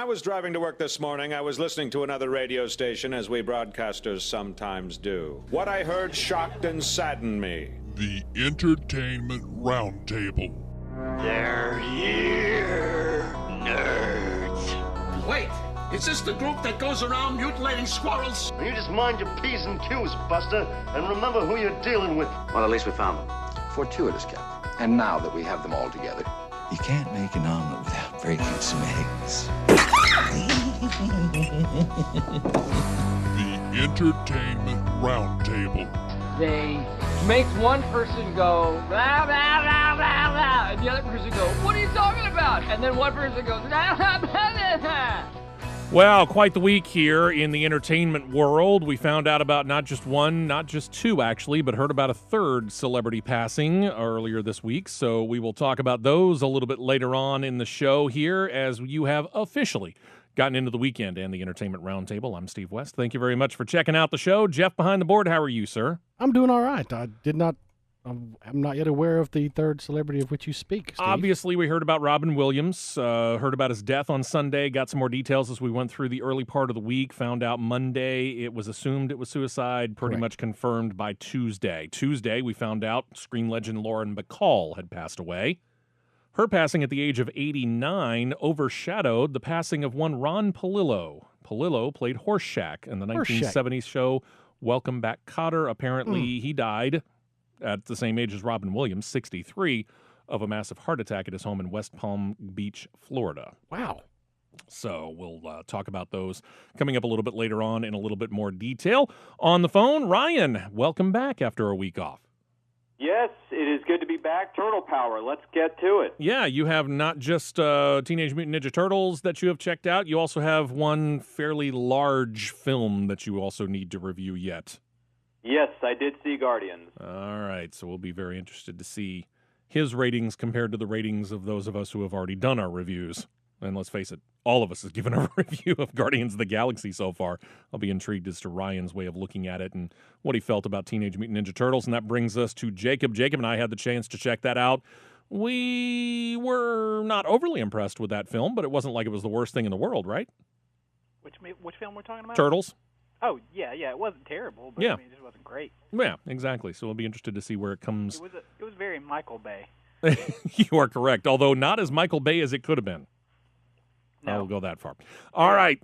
was driving to work this morning, I was listening to another radio station, as we broadcasters sometimes do. What I heard shocked and saddened me. The Entertainment Roundtable. They're here, nerds. Wait, is this the group that goes around mutilating squirrels? You just mind your P's and Q's, Buster, and remember who you're dealing with. Well, at least we found them. Fortuitous, Captain. And now that we have them all together, you can't make an omelet without breaking some eggs. The Entertainment Roundtable. They make one person go, blah, blah, blah, blah, blah, and the other person go, what are you talking about? And then one person goes, blah, blah, blah, blah. Well, quite the week here in the entertainment world. We found out about not just one, not just two, actually, but heard about a third celebrity passing earlier this week. So we will talk about those a little bit later on in the show here as you have officially gotten into the weekend and the Entertainment Roundtable. I'm Steve West. Thank you very much for checking out the show. Jeff behind the board, how are you, sir? I'm doing all right. I'm not yet aware of the third celebrity of which you speak, Steve. Obviously, we heard about Robin Williams, heard about his death on Sunday, got some more details as we went through the early part of the week, found out Monday it was assumed it was suicide, pretty much confirmed by Tuesday. Tuesday, we found out screen legend Lauren Bacall had passed away. Her passing at the age of 89 overshadowed the passing of one Ron Palillo. Palillo played Horseshack in the 1970s show Welcome Back, Kotter. Apparently, he died at the same age as Robin Williams, 63, of a massive heart attack at his home in West Palm Beach, Florida. Wow. So we'll talk about those coming up a little bit later on in a little bit more detail. On the phone, Ryan, welcome back after a week off. Yes, it is good to be back. Turtle Power, let's get to it. Yeah, you have not just Teenage Mutant Ninja Turtles that you have checked out. You also have one fairly large film that you also need to review yet. Yes, I did see Guardians. All right, so we'll be very interested to see his ratings compared to the ratings of those of us who have already done our reviews. And let's face it, all of us has given a review of Guardians of the Galaxy so far. I'll be intrigued as to Ryan's way of looking at it and what he felt about Teenage Mutant Ninja Turtles. And that brings us to Jacob. Jacob and I had the chance to check that out. We were not overly impressed with that film, but it wasn't like it was the worst thing in the world, right? Which film we're talking about? Turtles. Oh, yeah, it wasn't terrible, but yeah. I mean, it just wasn't great. Yeah, exactly. So we'll be interested to see where it comes. It was very Michael Bay. You are correct, although not as Michael Bay as it could have been. No. I will go that far. All right.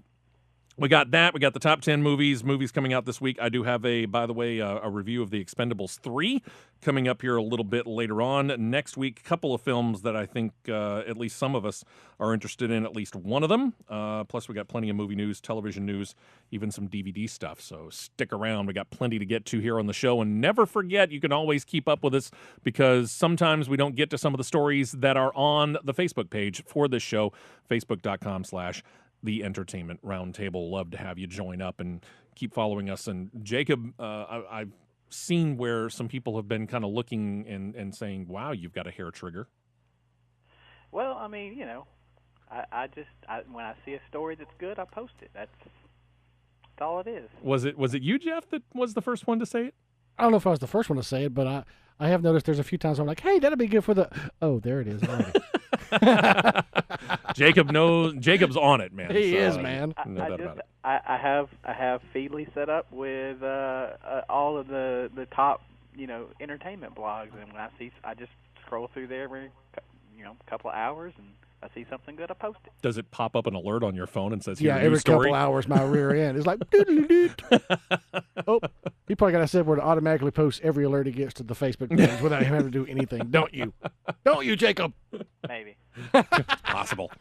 We got that. We got the top 10 movies coming out this week. I do have by the way, a review of The Expendables 3 coming up here a little bit later on. Next week, a couple of films that I think at least some of us are interested in, at least one of them. Plus, we got plenty of movie news, television news, even some DVD stuff. So stick around. We got plenty to get to here on the show. And never forget, you can always keep up with us because sometimes we don't get to some of the stories that are on the Facebook page for this show, facebook.com/The Entertainment Roundtable. Love to have you join up and keep following us. And Jacob, I've seen where some people have been kind of looking and saying, wow, you've got a hair trigger. Well, I mean, I when I see a story that's good, I post it. That's all it is. Was it you, Jeff, that was the first one to say it? I don't know if I was the first one to say it, but I have noticed there's a few times I'm like, hey, that'll be good for the... Oh, there it is already. Jacob's on it, man. He is, man. I have Feedly set up with all of the top entertainment blogs, and when I just scroll through there every couple of hours, and I see something good, I post it. Does it pop up an alert on your phone and says, yeah, every couple hours my rear end is like, doodle-doot. Oh, he probably got a set where it automatically posts every alert he gets to the Facebook page without him having to do anything. Don't you? Don't you, Jacob? Maybe. It's possible.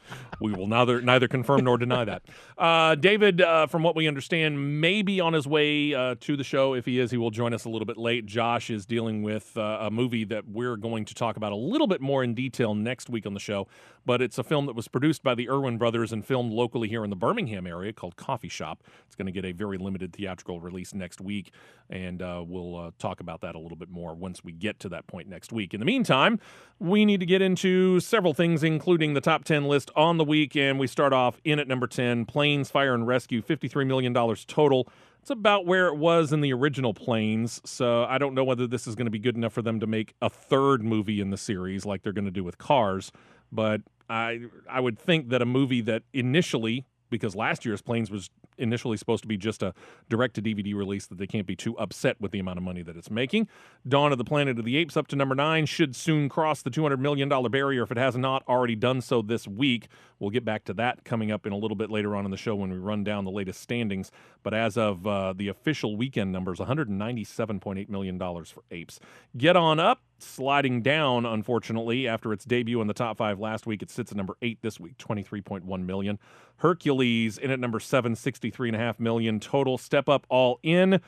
We will neither confirm nor deny that. David, from what we understand, may be on his way to the show. If he is, he will join us a little bit late. Josh is dealing with a movie that we're going to talk about a little bit more in detail next week on the show, but it's a film that was produced by the Irwin brothers and filmed locally here in the Birmingham area called Coffee Shop. It's going to get a very limited theatrical release next week, and we'll talk about that a little bit more once we get to that point next week. In the meantime, we need to get into several things, including the top 10 list on the week, and we start off in at number 10, Planes, Fire, and Rescue, $53 million total. It's about where it was in the original Planes, so I don't know whether this is going to be good enough for them to make a third movie in the series like they're going to do with Cars, but I would think that a movie that initially because last year's Planes was initially supposed to be just a direct-to-DVD release that they can't be too upset with the amount of money that it's making. Dawn of the Planet of the Apes up to number 9 should soon cross the $200 million barrier if it has not already done so this week. We'll get back to that coming up in a little bit later on in the show when we run down the latest standings. But as of the official weekend numbers, $197.8 million for Apes. Get on up, sliding down, unfortunately, after its debut in the top 5 last week. It sits at number 8 this week, $23.1 million. Hercules in at number 7, $63.5 million total. Step Up All In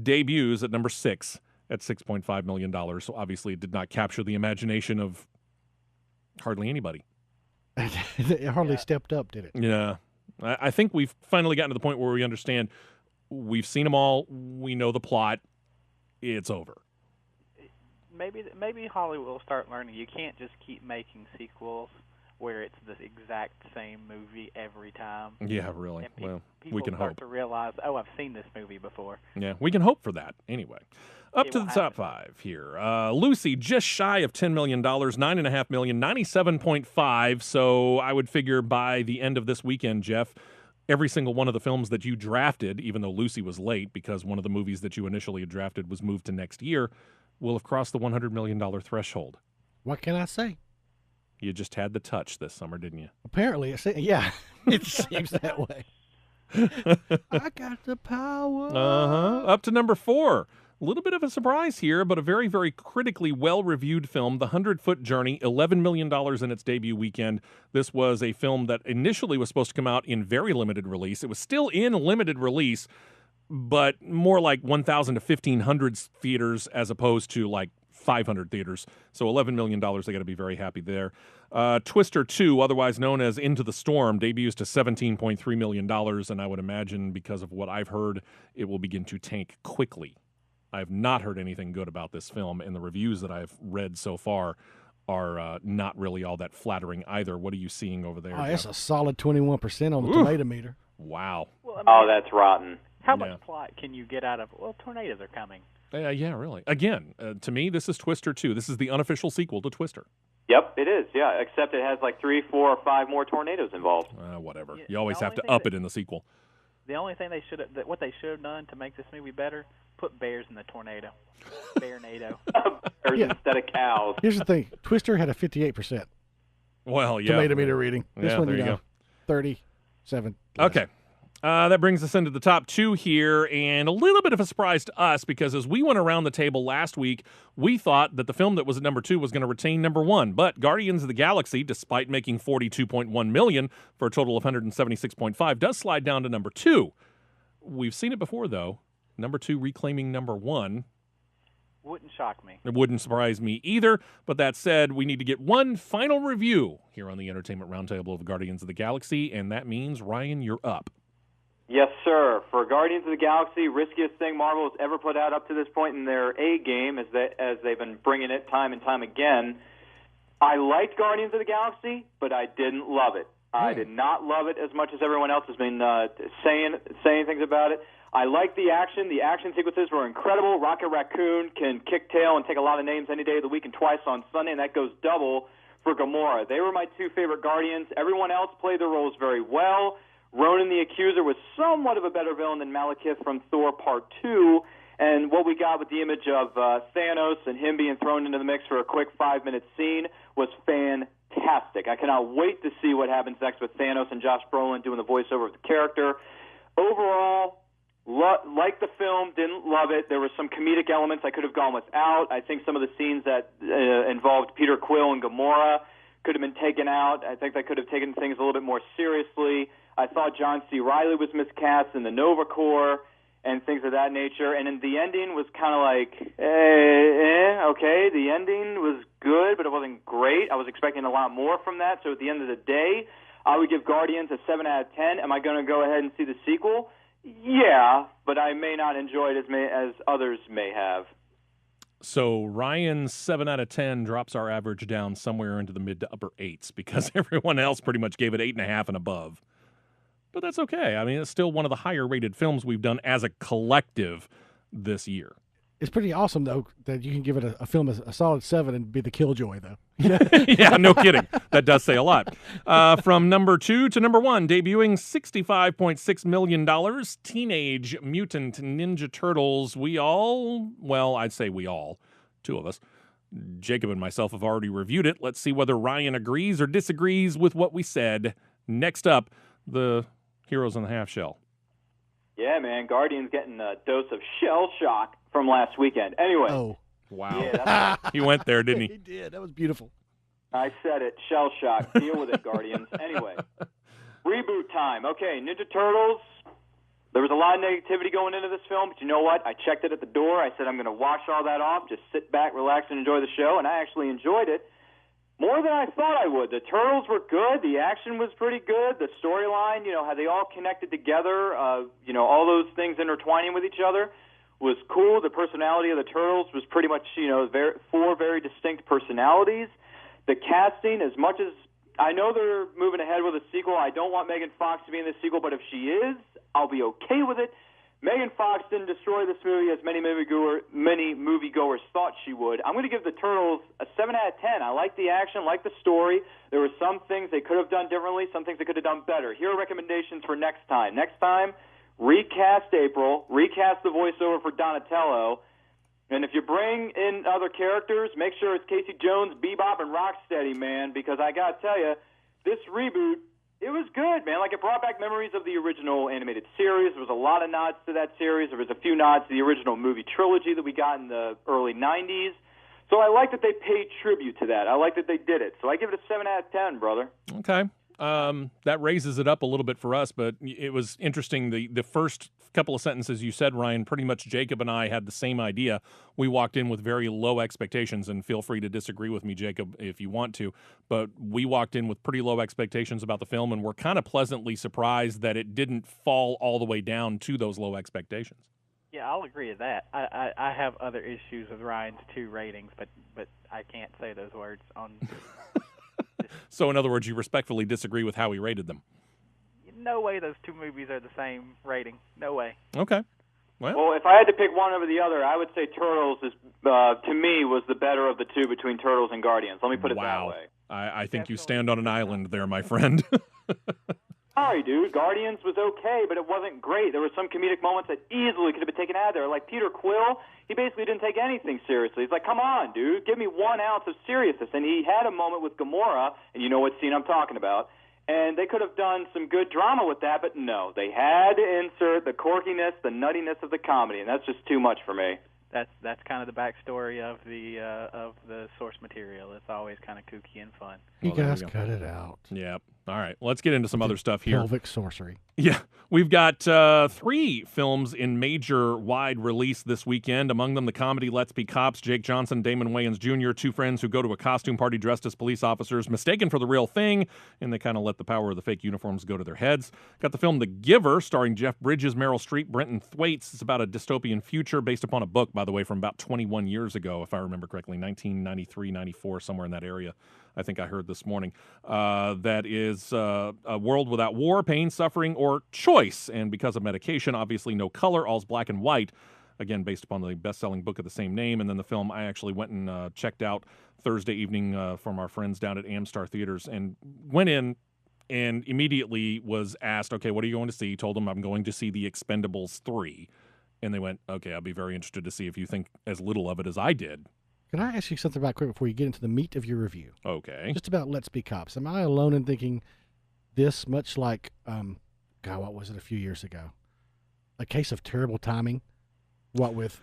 debuts at number 6 at $6.5 million. So obviously it did not capture the imagination of hardly anybody. It hardly stepped up, did it? Yeah. I think we've finally gotten to the point where we understand we've seen them all. We know the plot. It's over. Maybe Hollywood will start learning you can't just keep making sequels where it's the exact same movie every time. Yeah, really. Well, we can hope. People start to realize, oh, I've seen this movie before. Yeah, we can hope for that. Anyway, up to the top 5 here. Lucy, just shy of $10 million, $9.5 million, 97.5. So I would figure by the end of this weekend, Jeff, every single one of the films that you drafted, even though Lucy was late because one of the movies that you initially had drafted was moved to next year, will have crossed the $100 million threshold. What can I say? You just had the touch this summer, didn't you? Apparently, it seems that way. I got the power. Up to number 4. A little bit of a surprise here, but a very, very critically well-reviewed film, The 100-Foot Journey, $11 million in its debut weekend. This was a film that initially was supposed to come out in very limited release. It was still in limited release, but more like 1,000 to 1,500 theaters as opposed to like 500 theaters. So $11 million, they got to be very happy there. Twister 2, otherwise known as Into the Storm, debuts to $17.3 million, and I would imagine because of what I've heard, it will begin to tank quickly. I have not heard anything good about this film, and the reviews that I've read so far are not really all that flattering either. What are you seeing over there? Oh, that's a solid 21% on the tomato meter. Wow. Well, Oh, that's rotten. How much plot can you get out of, well, tornadoes are coming? Yeah, really. Again, to me, this is Twister 2. This is the unofficial sequel to Twister. Yep, it is, yeah, except it has like 3, 4, or 5 more tornadoes involved. Whatever. You always have to up it in the sequel. The only thing what they should have done to make this movie better, put bears in the tornado. Bear-nado. Bears instead of cows. Here's the thing. Twister had a 58%. Well, yeah. Tomato meter reading. This one, there you go. 37. Okay. That brings us into the top 2 here, and a little bit of a surprise to us because as we went around the table last week, we thought that the film that was at number 2 was going to retain number 1. But Guardians of the Galaxy, despite making $42.1 million for a total of $176.5, does slide down to number 2. We've seen it before, though. Number 2 reclaiming number 1. Wouldn't shock me. It wouldn't surprise me either. But that said, we need to get one final review here on the Entertainment Roundtable of Guardians of the Galaxy, and that means, Ryan, you're up. Yes, sir. For Guardians of the Galaxy, riskiest thing Marvel has ever put out up to this point in their A game, as they've been bringing it time and time again. I liked Guardians of the Galaxy, but I didn't love it. I did not love it as much as everyone else has been saying things about it. I liked the action. The action sequences were incredible. Rocket Raccoon can kick tail and take a lot of names any day of the week and twice on Sunday, and that goes double for Gamora. They were my 2 favorite Guardians. Everyone else played their roles very well. Ronan the Accuser was somewhat of a better villain than Malekith from Thor Part 2, and what we got with the image of Thanos and him being thrown into the mix for a quick 5-minute scene was fantastic. I cannot wait to see what happens next with Thanos and Josh Brolin doing the voiceover of the character. Overall, liked the film, didn't love it. There were some comedic elements I could have gone without. I think some of the scenes that involved Peter Quill and Gamora could have been taken out. I think they could have taken things a little bit more seriously. I thought John C. Reilly was miscast in the Nova Corps and things of that nature. And then the ending was kind of like, okay, the ending was good, but it wasn't great. I was expecting a lot more from that. So at the end of the day, I would give Guardians a 7 out of 10. Am I going to go ahead and see the sequel? Yeah, but I may not enjoy it as others may have. So Ryan's 7 out of 10 drops our average down somewhere into the mid to upper 8s because everyone else pretty much gave it 8.5 and above. But that's okay. I mean, it's still one of the higher rated films we've done as a collective this year. It's pretty awesome, though, that you can give it a film a solid 7 and be the killjoy, though. Yeah, no kidding. That does say a lot. From number 2 to number 1, debuting $65.6 million, Teenage Mutant Ninja Turtles. I'd say we all, 2 of us. Jacob and myself have already reviewed it. Let's see whether Ryan agrees or disagrees with what we said. Next up, the Heroes in the Half Shell. Yeah, man, Guardians getting a dose of shell shock from last weekend. Anyway. Oh. Wow. Yeah, He went there, didn't he? He did. That was beautiful. I said it. Shell shock. Deal with it, Guardians. Anyway. Reboot time. Okay, Ninja Turtles. There was a lot of negativity going into this film, but you know what? I checked it at the door. I said I'm going to wash all that off, just sit back, relax, and enjoy the show, and I actually enjoyed it. More than I thought I would. The Turtles were good. The action was pretty good. The storyline, how they all connected together, all those things intertwining with each other was cool. The personality of the Turtles was pretty much, 4 very distinct personalities. The casting, as much as I know they're moving ahead with a sequel, I don't want Megan Fox to be in the sequel, but if she is, I'll be okay with it. Megan Fox didn't destroy this movie as many moviegoers thought she would. I'm going to give the Turtles a 7 out of 10. I like the action, like the story. There were some things they could have done differently, some things they could have done better. Here are recommendations for next time. Next time, recast April, recast the voiceover for Donatello, and if you bring in other characters, make sure it's Casey Jones, Bebop, and Rocksteady, man, because I got to tell you, this reboot, it was good, man. Like, it brought back memories of the original animated series. There was a lot of nods to that series. There was a few nods to the original movie trilogy that we got in the early 90s. So I like that they paid tribute to that. I like that they did it. So I give it a 7 out of 10, brother. Okay. That raises it up a little bit for us, but it was interesting. The first couple of sentences you said, Ryan, pretty much Jacob and I had the same idea. We walked in with very low expectations, and feel free to disagree with me, Jacob, if you want to, but we walked in with pretty low expectations about the film, and we're kind of pleasantly surprised that it didn't fall all the way down to those low expectations. Yeah, I'll agree with that. I have other issues with Ryan's 2 ratings, but I can't say those words on... So, in other words, you respectfully disagree with how he rated them? No way those 2 movies are the same rating. No way. Okay. Well, if I had to pick one over the other, I would say Turtles is, to me, was the better of the 2 between Turtles and Guardians. Let me put it that way. I think you stand on an island there, my friend. Sorry, dude. Guardians was okay, but it wasn't great. There were some comedic moments that easily could have been taken out of there. Like Peter Quill, he basically didn't take anything seriously. He's like, come on, dude, give me 1 ounce of seriousness. And he had a moment with Gamora, and you know what scene I'm talking about. And they could have done some good drama with that, but no. They had to insert the quirkiness, the nuttiness of the comedy, and that's just too much for me. That's kind of the backstory of the source material. It's always kind of kooky and fun. You guys cut it out. Yeah. All right. Let's get into some other stuff here. Pelvic sorcery. Yeah. We've got 3 films in major wide release this weekend. Among them, the comedy Let's Be Cops, Jake Johnson, Damon Wayans Jr., 2 friends who go to a costume party dressed as police officers, mistaken for the real thing, and they kind of let the power of the fake uniforms go to their heads. Got the film The Giver, starring Jeff Bridges, Meryl Streep, Brenton Thwaites. It's about a dystopian future based upon a book, by the way, from about 21 years ago, if I remember correctly, 1993, 94, somewhere in that area. I think I heard this morning. That is a world without war, pain, suffering, or choice. And because of medication, obviously no color, all's black and white. Again, based upon the best-selling book of the same name. And then the film I actually went and checked out Thursday evening from our friends down at Amstar Theaters, and went in and immediately was asked, okay, what are you going to see? Told them I'm going to see The Expendables 3. And they went, okay, I'll be very interested to see if you think as little of it as I did. Can I ask you something about quick before you get into the meat of your review? Okay. Just about Let's Be Cops. Am I alone in thinking this much like, God, what was it a few years ago? A Case of Terrible Timing? What with...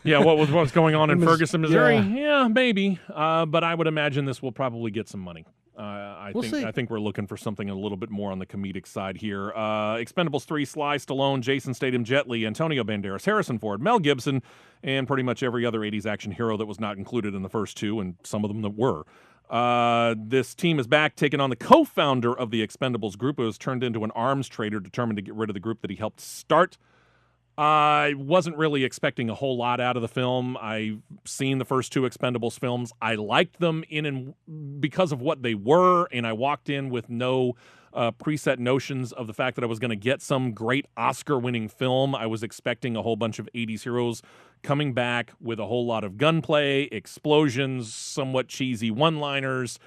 Yeah, what was going on in Ferguson, Missouri? Yeah, yeah maybe. But I would imagine this will probably get some money. I think we're looking for something a little bit more on the comedic side here. Expendables 3, Sly Stallone, Jason Statham, Jet Li, Antonio Banderas, Harrison Ford, Mel Gibson, and pretty much every other 80s action hero that was not included in the first 2, and some of them that were. This team is back, taking on the co-founder of the Expendables group, who was turned into an arms trader determined to get rid of the group that he helped start. I wasn't really expecting a whole lot out of the film. I've seen the first two Expendables films. I liked them because of what they were, and I walked in with no preset notions of the fact that I was going to get some great Oscar-winning film. I was expecting a whole bunch of 80s heroes coming back with a whole lot of gunplay, explosions, somewhat cheesy one-liners,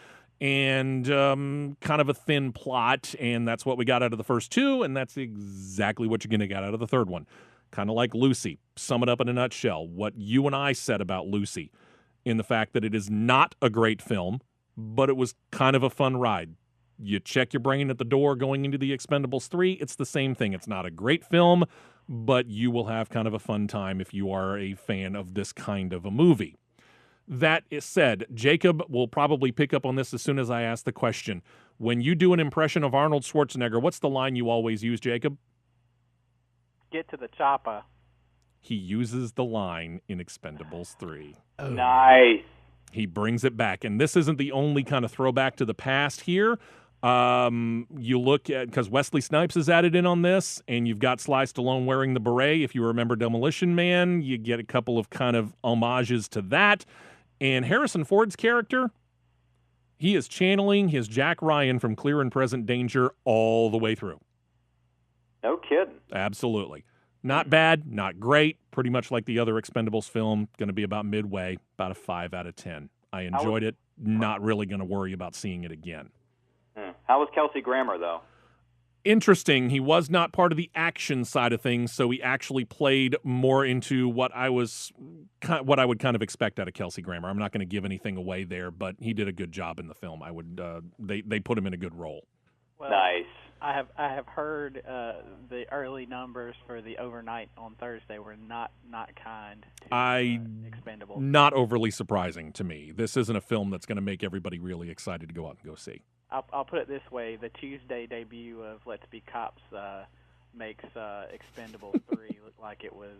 and kind of a thin plot, and that's what we got out of the first two, and that's exactly what you're going to get out of the third one. Kind of like Lucy. Sum it up in a nutshell. What you and I said about Lucy, in the fact that it is not a great film, but it was kind of a fun ride. You check your brain at the door going into the Expendables 3, it's the same thing. It's not a great film, but you will have kind of a fun time if you are a fan of this kind of a movie. That is said, Jacob will probably pick up on this as soon as I ask the question. When you do an impression of Arnold Schwarzenegger, what's the line you always use, Jacob? Get to the chopper. He uses the line in Expendables 3. Oh. Nice. He brings it back. And this isn't the only kind of throwback to the past here. You look at, because Wesley Snipes is added in on this, and you've got Sly Stallone wearing the beret. If you remember Demolition Man, you get a couple of kind of homages to that. And Harrison Ford's character, he is channeling his Jack Ryan from Clear and Present Danger all the way through. No kidding. Absolutely. Not bad, not great. Pretty much like the other Expendables film. Going to be about midway, about a 5 out of 10. I enjoyed it. Not really going to worry about seeing it again. How was Kelsey Grammer, though? Interesting. He was not part of the action side of things, so he actually played more into what I would kind of expect out of Kelsey Grammer. I'm not going to give anything away there, but he did a good job in the film. They put him in a good role. Well, nice. I have heard the early numbers for the overnight on Thursday were not kind to Expendables. Not overly surprising to me. This isn't a film that's going to make everybody really excited to go out and go see. I'll put it this way: the Tuesday debut of Let's Be Cops makes Expendables 3 look like it was,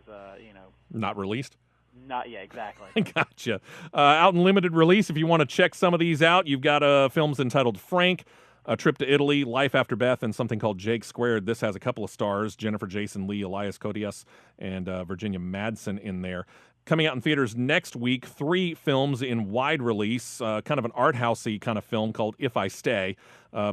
not released. Not yeah, exactly. Gotcha. Out in limited release. If you want to check some of these out, you've got films entitled Frank, A Trip to Italy, Life After Beth, and something called Jake Squared. This has a couple of stars, Jennifer Jason Leigh, Elias Koteas, and Virginia Madsen in there. Coming out in theaters next week, 3 films in wide release, kind of an art housey kind of film called If I Stay,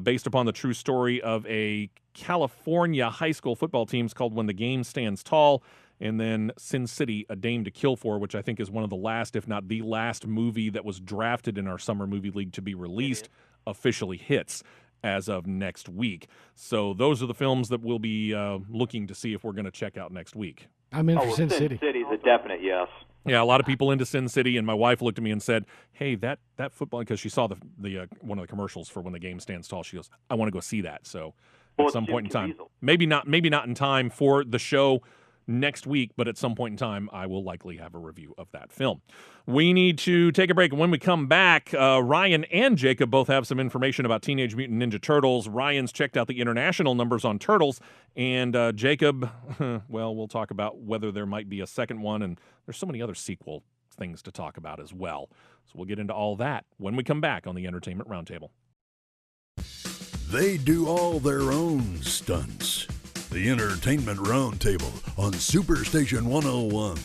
based upon the true story of a California high school football team called When the Game Stands Tall, and then Sin City, A Dame to Kill For, which I think is one of the last, if not the last movie that was drafted in our Summer Movie League to be released, officially hits as of next week. So those are the films that we'll be looking to see if we're going to check out next week. I'm in for Sin City. Sin City's a definite yes. Yeah, a lot of people into Sin City, and my wife looked at me and said, "Hey, that football," because she saw the one of the commercials for When the Game Stands Tall. She goes, "I want to go see that." So at some point in time, maybe not in time for the show next week, but at some point in time, I will likely have a review of that film. We need to take a break, and when we come back, Ryan and Jacob both have some information about Teenage Mutant Ninja Turtles. Ryan's checked out the international numbers on Turtles, and Jacob, well, we'll talk about whether there might be a second one, and there's so many other sequel things to talk about as well. So we'll get into all that when we come back on the Entertainment Roundtable. They do all their own stunts. The Entertainment Roundtable on Superstation 101.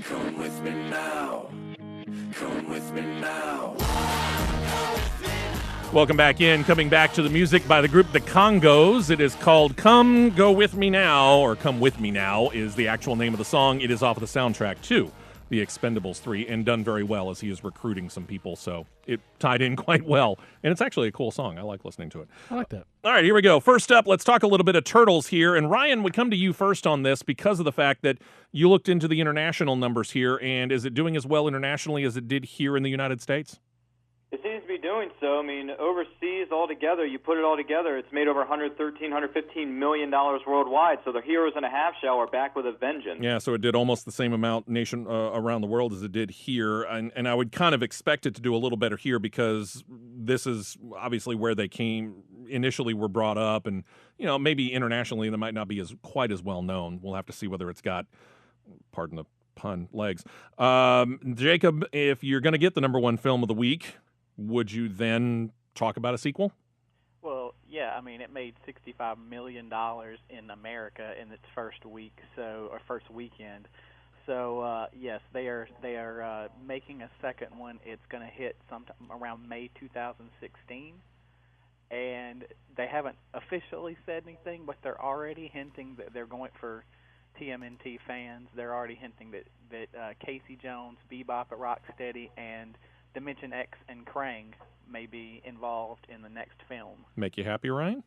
Come with me now. Come with me now. Welcome back in. Coming back to the music by the group The Congos. It is called Come Go With Me Now, or Come With Me Now is the actual name of the song. It is off of the soundtrack to The Expendables 3 and done very well as he is recruiting some people, so it tied in quite well. And it's actually a cool song. I like listening to it. I like that. All right, here we go. First up, let's talk a little bit of Turtles here. And Ryan, we come to you first on this because of the fact that you looked into the international numbers here, and is it doing as well internationally as it did here in the United States? It seems to be doing so. I mean, overseas altogether, you put it all together, it's made over $113, $115 million worldwide. So the Heroes in a Half Shell are back with a vengeance. Yeah, so it did almost the same amount around the world as it did here. And I would kind of expect it to do a little better here because this is obviously where they came. initially were brought up, and maybe internationally they might not be quite as well known. We'll have to see whether it's got, pardon the pun, legs. Jacob, if you're going to get the number one film of the week, would you then talk about a sequel? Well, yeah, I mean, it made $65 million in America in its first week, or first weekend. So yes, they are making a second one. It's going to hit sometime around May 2016, and they haven't officially said anything, but they're already hinting that they're going for TMNT fans. They're already hinting that Casey Jones, Bebop at Rocksteady, and Dimension X and Krang may be involved in the next film. Make you happy, Ryan?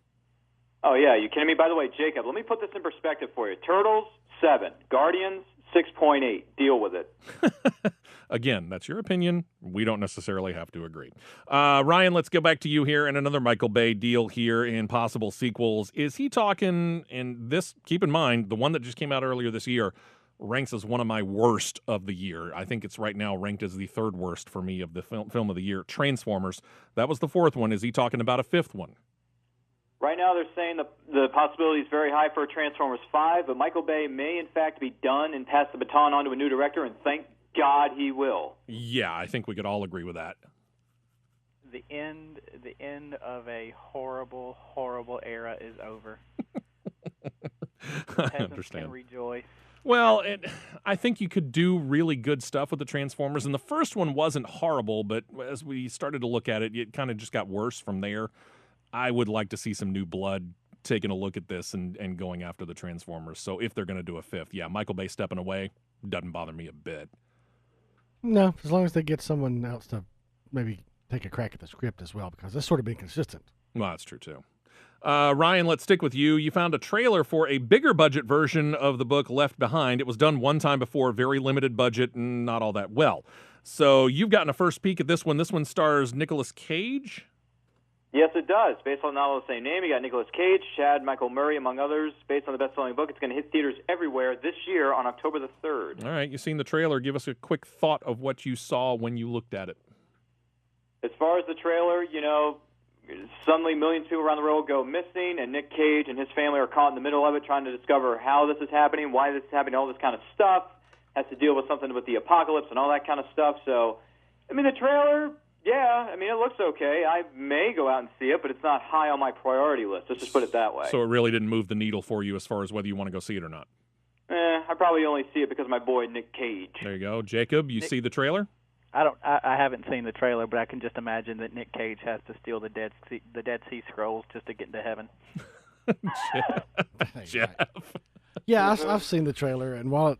Oh, yeah. You kidding me? By the way, Jacob, let me put this in perspective for you. Turtles, 7. Guardians, 6.8. Deal with it. Again, that's your opinion. We don't necessarily have to agree. Ryan, let's go back to you here and another Michael Bay deal here in possible sequels. Is he talking, and this, keep in mind, the one that just came out earlier this year ranks as one of my worst of the year. I think it's right now ranked as the third worst for me of the film of the year. Transformers. That was the fourth one. Is he talking about a fifth one? Right now they're saying the possibility is very high for Transformers 5, but Michael Bay may in fact be done and pass the baton on to a new director, and thank God he will. Yeah, I think we could all agree with that. The end of a horrible, horrible era is over. I understand. Can rejoice. Well, I think you could do really good stuff with the Transformers, and the first one wasn't horrible, but as we started to look at it, it kind of just got worse from there. I would like to see some new blood taking a look at this and going after the Transformers. So if they're going to do a fifth, yeah, Michael Bay stepping away doesn't bother me a bit. No, as long as they get someone else to maybe take a crack at the script as well, because that's sort of been consistent. Well, that's true, too. Ryan, let's stick with you. You found a trailer for a bigger budget version of the book Left Behind. It was done one time before, very limited budget and not all that well. So you've gotten a first peek at this one. This one stars Nicolas Cage. Yes, it does. Based on the novel of the same name, you got Nicolas Cage, Chad Michael Murray, among others. Based on the best-selling book, it's going to hit theaters everywhere this year on October the 3rd. All right, you've seen the trailer. Give us a quick thought of what you saw when you looked at it. As far as the trailer, suddenly millions of people around the world go missing, and Nick Cage and his family are caught in the middle of it trying to discover how this is happening, why this is happening, all this kind of stuff. Has to deal with something with the apocalypse and all that kind of stuff. So, the trailer... Yeah, it looks okay. I may go out and see it, but it's not high on my priority list. Let's just put it that way. So it really didn't move the needle for you as far as whether you want to go see it or not? I probably only see it because of my boy Nick Cage. There you go. Jacob, you see the trailer? I haven't seen the trailer, but I can just imagine that Nick Cage has to steal the Dead Sea Scrolls just to get into heaven. Jeff. Yeah, I've seen the trailer, and while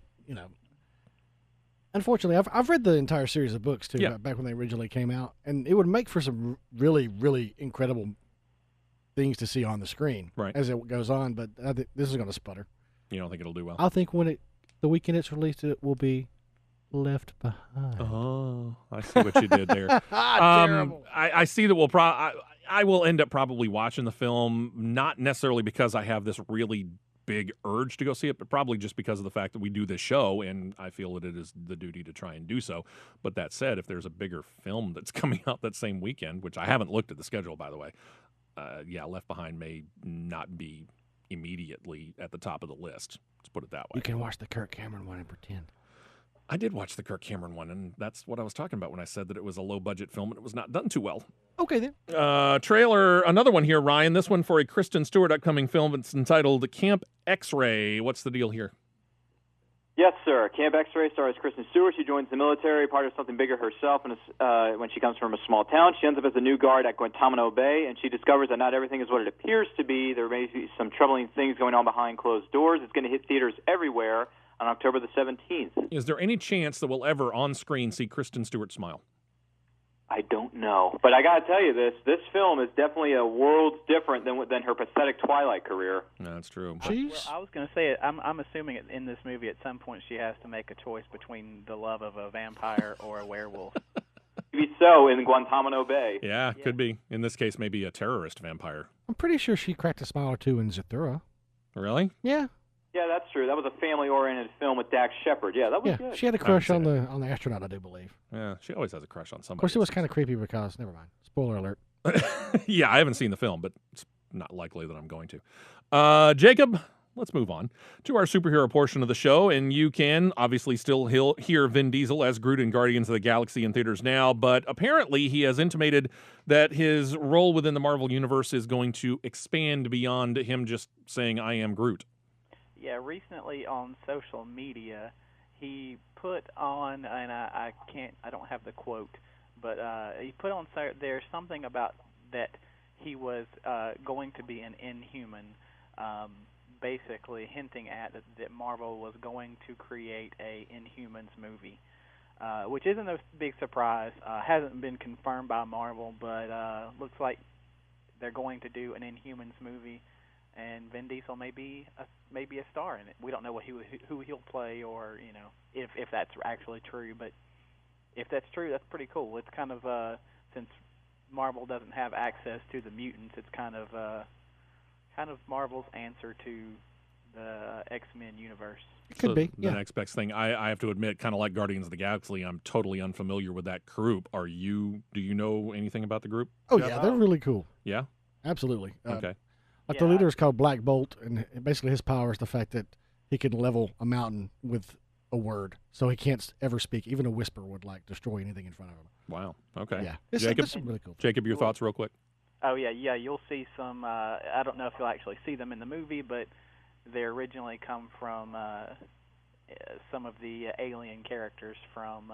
unfortunately, I've read the entire series of books, too, back when they originally came out, and it would make for some really, really incredible things to see on the screen as it goes on, but I think this is going to sputter. You don't think it'll do well? I think when the weekend it's released, it will be Left Behind. Oh, I see what you did there. Terrible. I see that I will end up probably watching the film, not necessarily because I have this really big urge to go see it, but probably just because of the fact that we do this show, and I feel that it is the duty to try and do so. But that said, if there's a bigger film that's coming out that same weekend, which I haven't looked at the schedule, by the way, Left Behind may not be immediately at the top of the list. Let's put it that way. You can watch the Kirk Cameron one and pretend. I did watch the Kirk Cameron one, and that's what I was talking about when I said that it was a low-budget film and it was not done too well. Okay, then. Trailer, another one here, Ryan. This one for a Kristen Stewart upcoming film. It's entitled Camp X-Ray. What's the deal here? Yes, sir. Camp X-Ray stars Kristen Stewart. She joins the military, part of something bigger herself, and when she comes from a small town. She ends up as a new guard at Guantanamo Bay, and she discovers that not everything is what it appears to be. There may be some troubling things going on behind closed doors. It's going to hit theaters everywhere on October the 17th. Is there any chance that we'll ever on screen see Kristen Stewart smile? I don't know. But I got to tell you this film is definitely a world different than her pathetic Twilight career. No, that's true. I was going to say, I'm assuming in this movie at some point she has to make a choice between the love of a vampire or a werewolf. Maybe so in Guantanamo Bay. Yeah, could be. In this case, maybe a terrorist vampire. I'm pretty sure she cracked a smile or two in Zathura. Really? Yeah. Yeah, that's true. That was a family-oriented film with Dax Shepard. Yeah, that was good. She had a crush on the astronaut, I do believe. Yeah, she always has a crush on somebody. Of course, it was kind of creepy because, never mind. Spoiler alert. Yeah, I haven't seen the film, but it's not likely that I'm going to. Jacob, let's move on to our superhero portion of the show, and you can obviously still hear Vin Diesel as Groot in Guardians of the Galaxy in theaters now, but apparently he has intimated that his role within the Marvel Universe is going to expand beyond him just saying, I am Groot. Yeah, recently on social media, he put on, and I don't have the quote, but he put on there's something about that he was going to be an Inhuman, basically hinting at that Marvel was going to create a Inhumans movie, which isn't a big surprise. Hasn't been confirmed by Marvel, but looks like they're going to do an Inhumans movie, and Vin Diesel may be a star in it. We don't know who he'll play, or if that's actually true. But if that's true, that's pretty cool. It's kind of since Marvel doesn't have access to the mutants, it's kind of Marvel's answer to the X-Men universe. It could be. The next best thing. I have to admit, kind of like Guardians of the Galaxy, I'm totally unfamiliar with that group. Do you know anything about the group? Oh, yeah, they're really cool. Yeah? Absolutely. Okay. Like the leader is called Black Bolt, and basically his power is the fact that he can level a mountain with a word, so he can't ever speak. Even a whisper would destroy anything in front of him. Wow. Okay. Yeah. Jacob, it's really cool. Jacob, your thoughts real quick. Oh yeah, you'll see some. I don't know if you'll actually see them in the movie, but they originally come from some of the alien characters from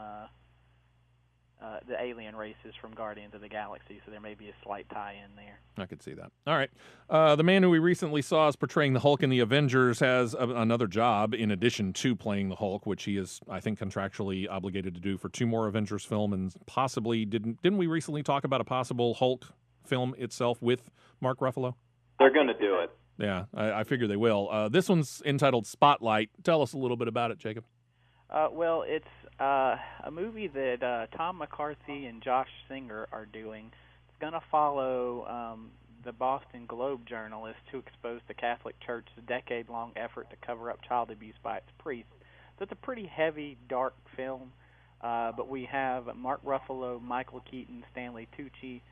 the alien races from Guardians of the Galaxy, so there may be a slight tie-in there. I could see that. All right. The man who we recently saw as portraying the Hulk in the Avengers has another job in addition to playing the Hulk, which he is, I think, contractually obligated to do for 2 more Avengers film, and possibly didn't we recently talk about a possible Hulk film itself with Mark Ruffalo? They're going to do it. Yeah, I figure they will. This one's entitled Spotlight. Tell us a little bit about it, Jacob. Well, it's a movie that Tom McCarthy and Josh Singer are doing. It's going to follow the Boston Globe journalist who exposed the Catholic Church's decade-long effort to cover up child abuse by its priests. So it's a pretty heavy, dark film, but we have Mark Ruffalo, Michael Keaton, Stanley Tucci,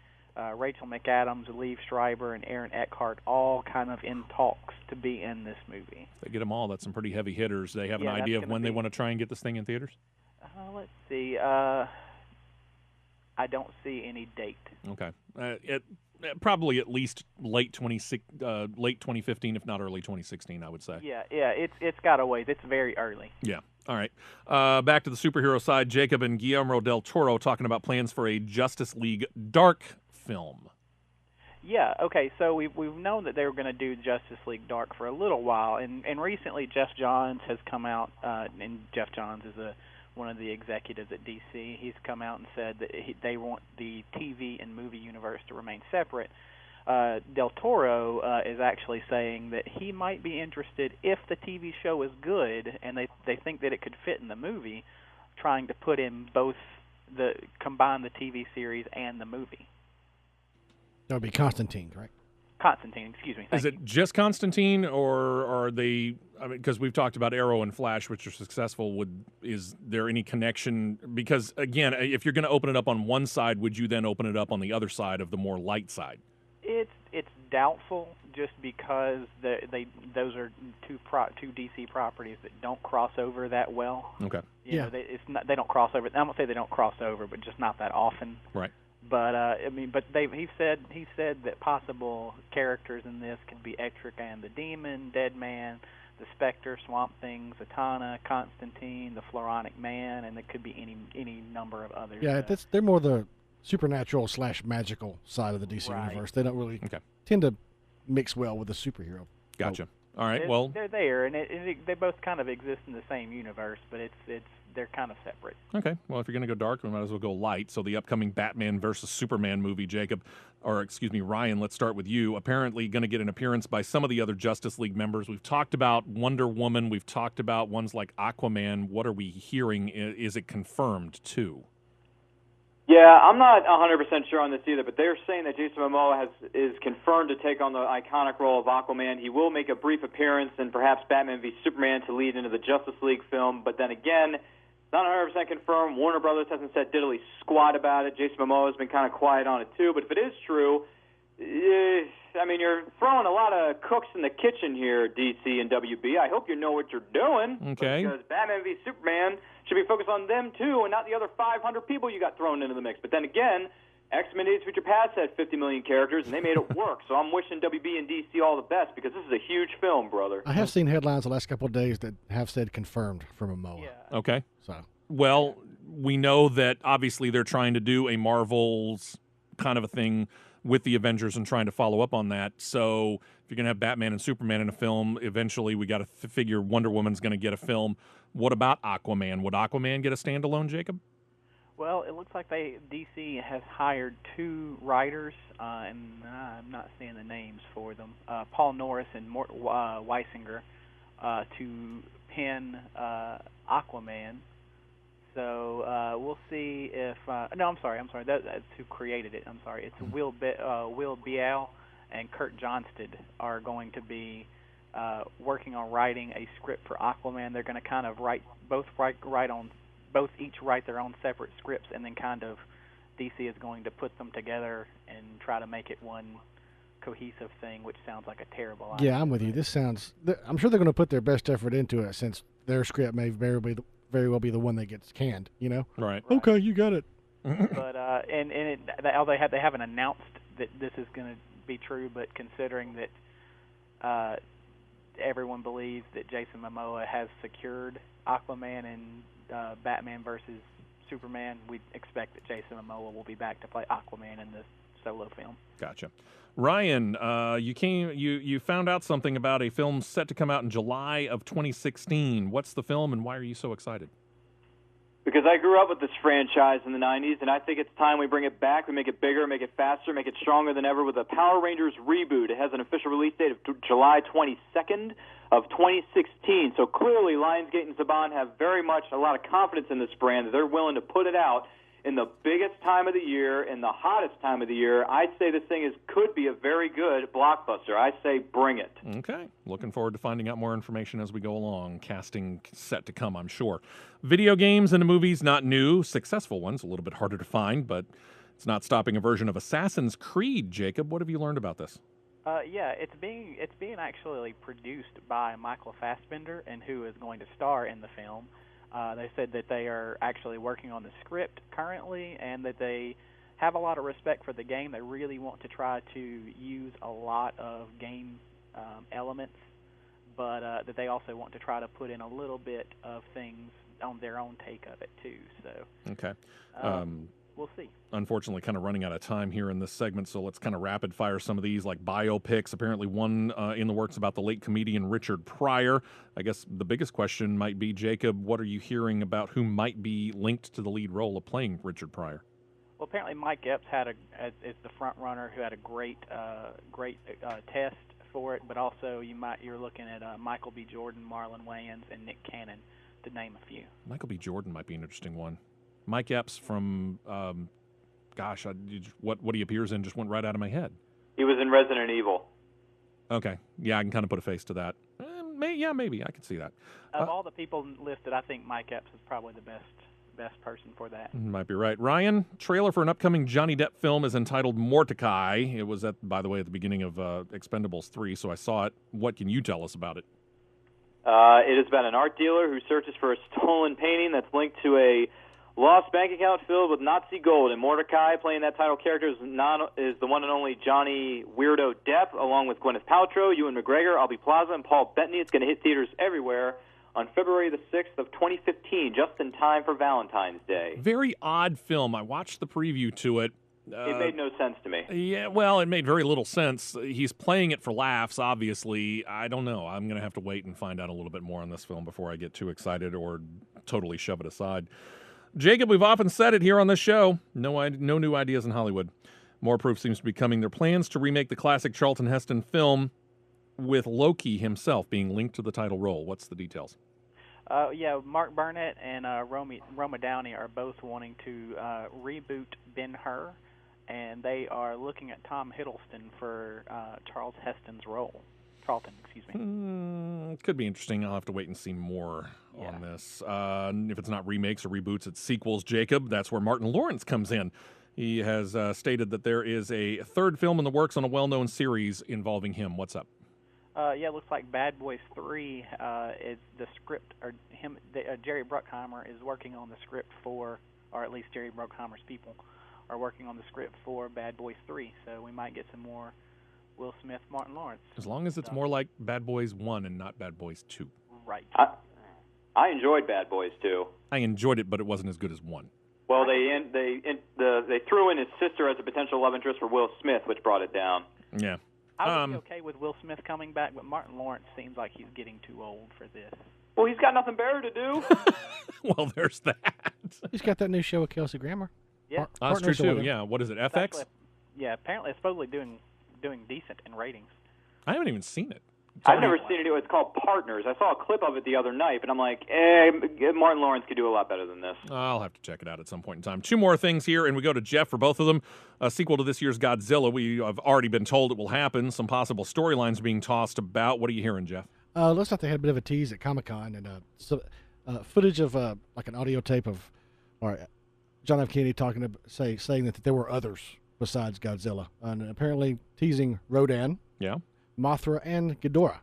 Rachel McAdams, Liev Schreiber, and Aaron Eckhart all kind of in talks to be in this movie. They get them all. That's some pretty heavy hitters. They have an idea of when they want to try and get this thing in theaters? Let's see. I don't see any date. Okay. Probably at least late 2015, if not early 2016, I would say. Yeah, it's got a ways. It's very early. Yeah. All right. Back to the superhero side. Jacob and Guillermo del Toro talking about plans for a Justice League Dark film. Yeah, okay, so we've known that they were going to do Justice League Dark for a little while, and recently Jeff Johns has come out, and Jeff Johns is one of the executives at DC. He's come out and said that they want the TV and movie universe to remain separate. Del Toro is actually saying that he might be interested, if the TV show is good and they think that it could fit in the movie, trying to put in combine the TV series and the movie. That would be Constantine, correct? Constantine, excuse me. Is it just Constantine, or are they? I mean, because we've talked about Arrow and Flash, which are successful. Is there any connection? Because again, if you're going to open it up on one side, would you then open it up on the other side of the more light side? It's doubtful, just because those are two DC properties that don't cross over that well. Okay. You know, they don't cross over. I won't say they don't cross over, but just not that often. Right. But he said that possible characters in this could be Etrigan the Demon, Deadman, the Spectre, Swamp Thing, Zatanna, Constantine, the Floronic Man, and it could be any number of others. Yeah, they're more the supernatural / magical side of the DC universe. They don't really tend to mix well with the superhero. Gotcha. All right. They're there, and they both kind of exist in the same universe, but they're kind of separate. Okay. Well, if you're going to go dark, we might as well go light. So the upcoming Batman versus Superman movie, Ryan, let's start with you. Apparently going to get an appearance by some of the other Justice League members. We've talked about Wonder Woman. We've talked about ones like Aquaman. What are we hearing? Is it confirmed, too? Yeah, I'm not 100% sure on this either, but they're saying that Jason Momoa is confirmed to take on the iconic role of Aquaman. He will make a brief appearance in perhaps Batman v Superman to lead into the Justice League film, but then again, it's Not 100% confirmed. Warner Brothers hasn't said diddly squat about it. Jason Momoa has been kind of quiet on it, too. But if it is true, I mean, you're throwing a lot of cooks in the kitchen here, DC and WB. I hope you know what you're doing. Okay. Because Batman v Superman should be focused on them, too, and not the other 500 people you got thrown into the mix. But then again, X-Men Days of Future Past had 50 million characters, and they made it work. So I'm wishing WB and DC all the best, because this is a huge film, brother. I have seen headlines the last couple of days that have said confirmed from Momoa. Yeah. Okay. So, well, we know that obviously they're trying to do a Marvel's kind of a thing with the Avengers and trying to follow up on that. So if you're going to have Batman and Superman in a film, eventually we got to figure Wonder Woman's going to get a film. What about Aquaman? Would Aquaman get a standalone, Jacob? Well, it looks like DC has hired 2 writers, and I'm not seeing the names for them, Paul Norris and Mort Weisinger, to pen Aquaman. So we'll see if no, I'm sorry, that's who created it. I'm sorry, it's Will Bial and Kurt Johnston are going to be working on writing a script for Aquaman. They're going to kind of each write their own separate scripts, and then kind of DC is going to put them together and try to make it one cohesive thing, which sounds like a terrible idea. Yeah, I'm with you. This sounds. I'm sure they're going to put their best effort into it, since their script may very well be the one that gets canned. You know. Right. Okay, you got it. But they haven't announced that this is going to be true, but considering that everyone believes that Jason Momoa has secured Aquaman and Batman versus Superman, we expect that Jason Momoa will be back to play Aquaman in the solo film. Gotcha. Ryan, you found out something about a film set to come out in July of 2016. What's the film, and why are you so excited? Because I grew up with this franchise in the 90s, and I think it's time we bring it back. We make it bigger, make it faster, make it stronger than ever with a Power Rangers reboot. It has an official release date of July 22nd of 2016. So clearly Lionsgate and Saban have very much a lot of confidence in this brand. They're willing to put it out in the biggest time of the year, in the hottest time of the year. I'd say this thing could be a very good blockbuster. I say bring it. Okay. Looking forward to finding out more information as we go along. Casting set to come, I'm sure. Video games and movies, not new. Successful ones, a little bit harder to find, but it's not stopping a version of Assassin's Creed. Jacob, what have you learned about this? Yeah, it's being actually produced by Michael Fassbender, and who is going to star in the film. They said that they are actually working on the script currently, and that they have a lot of respect for the game. They really want to try to use a lot of game elements, but that they also want to try to put in a little bit of things on their own take of it too. So okay. We'll see. Unfortunately, kind of running out of time here in this segment, so let's kind of rapid fire some of these, like biopics. Apparently one in the works about the late comedian Richard Pryor. I guess the biggest question might be, Jacob, what are you hearing about who might be linked to the lead role of playing Richard Pryor? Well, apparently Mike Epps is the front runner, who had a great test for it, but also you're looking at Michael B. Jordan, Marlon Wayans, and Nick Cannon, to name a few. Michael B. Jordan might be an interesting one. Mike Epps from, what he appears in just went right out of my head. He was in Resident Evil. Okay. Yeah, I can kind of put a face to that. Maybe. I could see that. Of all the people listed, I think Mike Epps is probably the best person for that. Might be right. Ryan, trailer for an upcoming Johnny Depp film is entitled Mordecai. It was, by the way, at the beginning of Expendables 3, so I saw it. What can you tell us about it? It is about an art dealer who searches for a stolen painting that's linked to a lost bank account filled with Nazi gold. And Mordecai, playing that title character, is the one and only Johnny Weirdo Depp, along with Gwyneth Paltrow, Ewan McGregor, Aubrey Plaza, and Paul Bettany. It's going to hit theaters everywhere on February the 6th of 2015, just in time for Valentine's Day. Very odd film. I watched the preview to it. It made no sense to me. Yeah, well, it made very little sense. He's playing it for laughs, obviously. I don't know. I'm going to have to wait and find out a little bit more on this film before I get too excited or totally shove it aside. Jacob, we've often said it here on this show. No new ideas in Hollywood. More proof seems to be coming. Their plans to remake the classic Charlton Heston film with Loki himself being linked to the title role. What's the details? Yeah, Mark Burnett and Roma Downey are both wanting to reboot Ben-Hur, and they are looking at Tom Hiddleston for Charles Heston's role. Charlton, excuse me. Could be interesting. I'll have to wait and see more on this. If it's not remakes or reboots, it's sequels. Jacob, that's where Martin Lawrence comes in. He has stated that there is a third film in the works on a well-known series involving him. What's up? It looks like Bad Boys 3 is the script, or Jerry Bruckheimer is working on the script for, or at least Jerry Bruckheimer's people are working on the script for Bad Boys 3. So we might get some more Will Smith, Martin Lawrence. As long as it's more like Bad Boys 1 and not Bad Boys 2. Right. I enjoyed Bad Boys 2. I enjoyed it, but it wasn't as good as 1. Well, they threw in his sister as a potential love interest for Will Smith, which brought it down. Yeah. I would be okay with Will Smith coming back, but Martin Lawrence seems like he's getting too old for this. Well, he's got nothing better to do. Well, there's that. He's got that new show with Kelsey Grammer. Yeah. That's true, too. Yeah. What is it, FX? Apparently it's supposedly doing decent in ratings. I haven't even seen it. I've never seen it. It's called Partners. I saw a clip of it the other night, but I'm like, Martin Lawrence could do a lot better than this. I'll have to check it out at some point in time. 2 more things here, and we go to Jeff for both of them. A sequel to this year's Godzilla. We have already been told it will happen. Some possible storylines being tossed about. What are you hearing, Jeff? Looks like they had a bit of a tease at Comic-Con, and footage of like an audio tape of John F. Kennedy saying that there were others besides Godzilla, and apparently teasing Rodan, Mothra, and Ghidorah.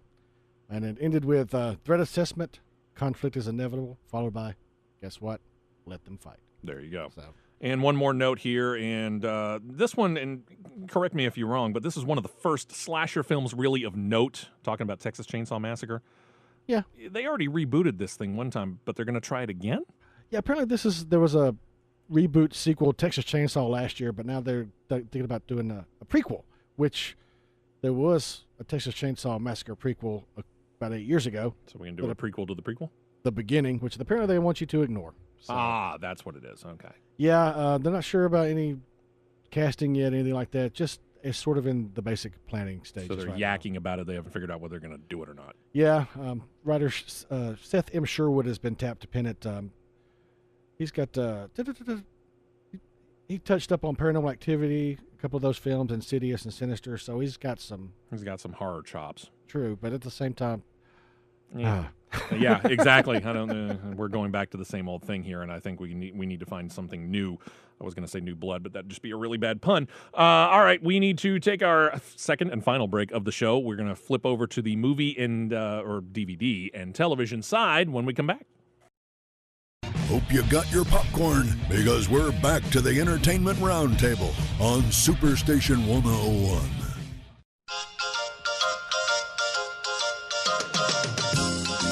And it ended with threat assessment, conflict is inevitable, followed by, guess what? Let them fight. There you go. So. And one more note here, and this one, and correct me if you're wrong, but this is one of the first slasher films really of note, talking about Texas Chainsaw Massacre. Yeah. They already rebooted this thing one time, but they're going to try it again? Yeah, apparently there was a reboot sequel, Texas Chainsaw, last year, but now they're thinking about doing a prequel, which there was a Texas Chainsaw Massacre prequel about 8 years ago. So we can do a prequel to the prequel? The beginning, which apparently they want you to ignore. So. That's what it is. Okay. Yeah, they're not sure about any casting yet, anything like that. Just it's sort of in the basic planning stage. So they're yakking about it. They haven't figured out whether they're going to do it or not. Yeah. Writer Seth M. Sherwood has been tapped to pin it. He's got he touched up on Paranormal Activity, a couple of those films, Insidious and Sinister. So he's got some horror chops. True, but at the same time, yeah, exactly. I don't. We're going back to the same old thing here, and I think we need to find something new. I was going to say new blood, but that'd just be a really bad pun. All right, we need to take our second and final break of the show. We're going to flip over to the movie and or DVD and television side when we come back. Hope you got your popcorn, because we're back to the Entertainment Roundtable on Superstation 101.